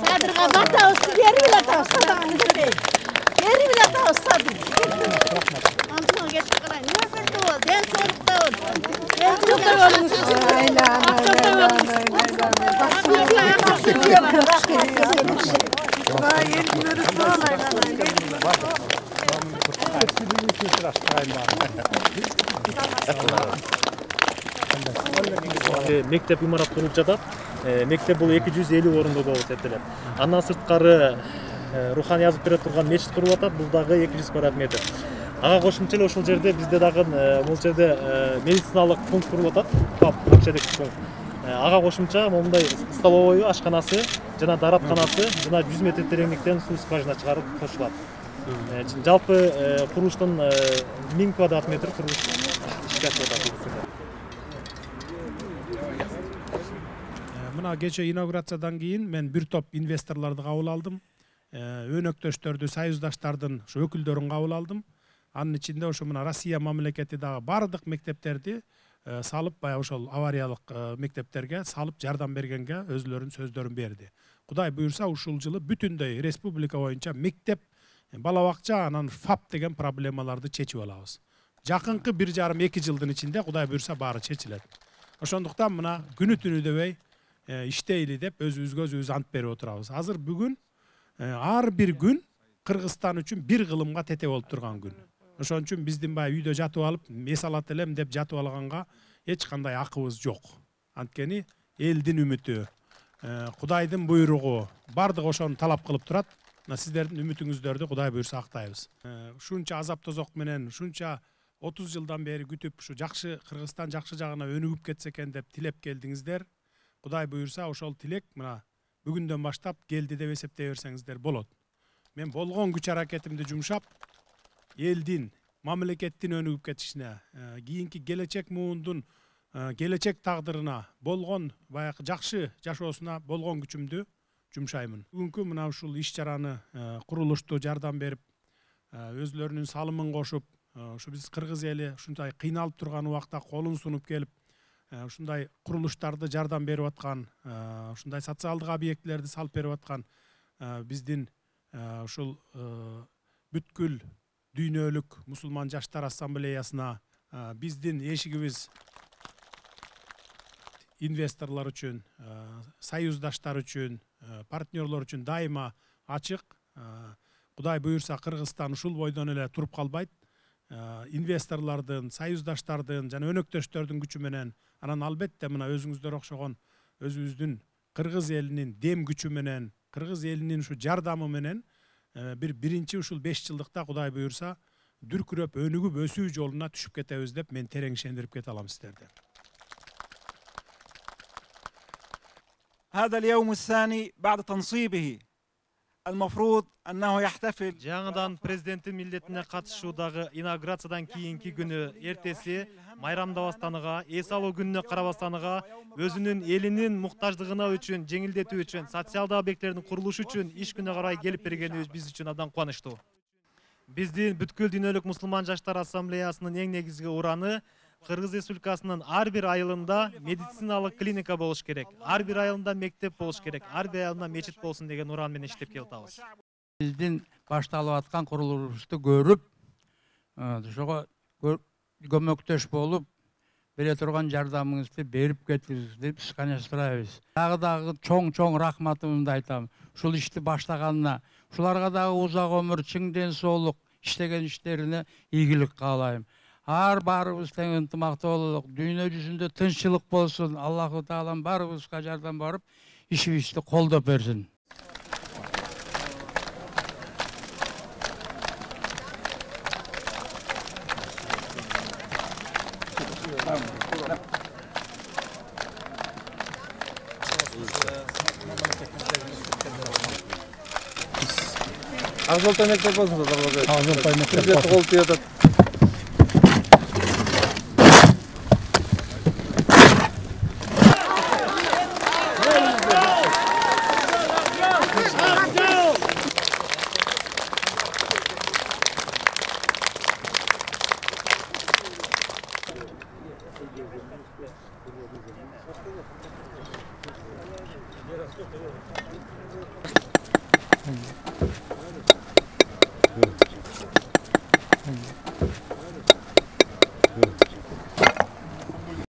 Sadırga bata olsun, yeri bile tavsadan gidelim. Yeri bile tavsadan. Antına geçti kalan. Nefes ol, den soğukta ol. Den soğukta olun. Мектеп имарат курулуп жатат. Мектеп бул 250 орунду болуп эсептелет. Андан сырткары руханий язып бере турган мечит курулуп атат. Бул дагы 200 квадрат метр. Ага кошумча эле ошол жерде бизде дагы бул жерде медициналык пункт курулуп атат. Акчадеги пункт. Ага кошумча момундай столовой, ашканасы жана дааратканасы жана 100 метр тереңдиктен суу скважина чыгарып кошулат. Жалпы курулуштун 1000 квадрат метр курулуш ишке ашып атат. Мына кече инаугурациядан кийин мен бир топ инвесторлорду кабыл алдым. Өнөктөштөрдү, союздаштардын ошо өкүлдөрүн кабыл алдым. Анын ичинде ошо мына Россия мамлекети дагы бардык мектептерди салып, баягы ошол авариялык мектептерге салып жардам бергенге өзлөрүнүн сөздөрүн берди. Кудай буюрса ушул жылы бүтүндөй республика боюнча мектеп, бала бакча, анан ФАП деген проблемаларды чечип алабыз. Жакынкы 1,5-2 жылдын ичинде Кудай буюрса баары чечилет. Ошондуктан мына күнү түнү дебей иштейли деп өзүбүзгө ант берип отурабыз. Азыр бүгүн ар бир күн Кыргызстан үчүн бир кылымга тете болуп турган күн. Ошон үчүн биздин баягы үйдө жатып алып, эс алат элем деп жатып алганга эч кандай акыбыз жок. Анткени элдин үмүтү, Кудайдын буйругу бардыгы ошону талап кылып турат. Сиздердин үмүтүңүздөрдү Кудай буйрса актайбыз. Ушунча азап тозок менен, ушунча 30 жылдан бери күтүп, ушу жакшы Кыргызстан жакшы жагына өнүгүп кетсе экен деп тилеп келдиңиздер. Кудай буйрса ошол тилек мына бүгүндөн баштап келди деп эсептей берсеңиздер болот. Мен болгон күч аракетимди жумшап, элдин, мамлекеттин өнүгүп кетишине, кийинки келечек муундун келечек тагдырына, болгон баягы жакшы жашоосуна болгон күчүмдү жумшаймын. Бүгүнкү мына ушул иш чараны курулушту жардам берип, өзлөрүнүн салымын кошуп, ушу биз кыргыз эли ушундай кыйналып турган убакта колун сунуп келип, ушундай курулуштарды жардам берип аткан, ушундай социалдык объектилерди салып берип аткан биздин ушул бүткүл дүйнөлүк мусулман жаштар ассамблеясына, биздин эшигибиз инвесторлор үчүн, союздаштар үчүн, партнерлор үчүн дайыма ачык. Кудай буйрса Кыргызстан ушул бойдон эле туруп калбайт. Инвесторлордун, союздаштардын жана өнөктөштөрдүн күчү менен, анан албетте мына өзүңүздөр окшогон өзүбүздүн кыргыз элинин дем күчү менен, кыргыз элинин ушу жардамы менен биринчи ушул 5 жылдыкта Кудай буйрса дүркүрөп өнүгүп өсүү жолуна түшүп кетебиз деп мен терең ишендирип кете алам сиздерди. هذا اليوم الثاني بعد تنصيبه المفروض أنه يحتفل. Жаңыдан президенттин милдетине катышуудагы инаугурациядан кийинки күнү эртеси майрамдабастаныга, эс алуу күнүнө карабастаныга өзүнүн элинин муктаждыгына үчүн, жеңилдетүү үчүн, социалдык объекттердин курулушу үчүн иш күнү карай келип бергенибиз биз үчүн абдан кубанычтуу. Биздин бүткүл дүйнөлүк мусулман жаштар ассамблеясынын эң негизги ураны Кыргыз Республикасынын ар бир айылында медициналык клиника болуш керек, ар бир айылында мектеп болуш керек, ар бир айылында мечит болсун деген уран менен иштеп келатабыз. Биздин башталып аткан курулушту көрүп, ошого көмөктөш болуп, бере турган жардамыңызды берип кетиңиз деп ышкана сурайбыз. Дагы чоң рахматымды айтам. Ушул ишти баштаганына, ушуларга дагы узак өмүр, чың ден соолук, иштеген иштерине ийгилик каалайм. Ар барыбыз тең ынтымактуу бололук, дүйнө жүзүндө тынччылык болсун, Аллаху Таалам барыбызга жардам барып, ишибизди колдоп берсин. Акжолтой мектеп болсун, Акжолтой мектеп болсун. Кол тиетет.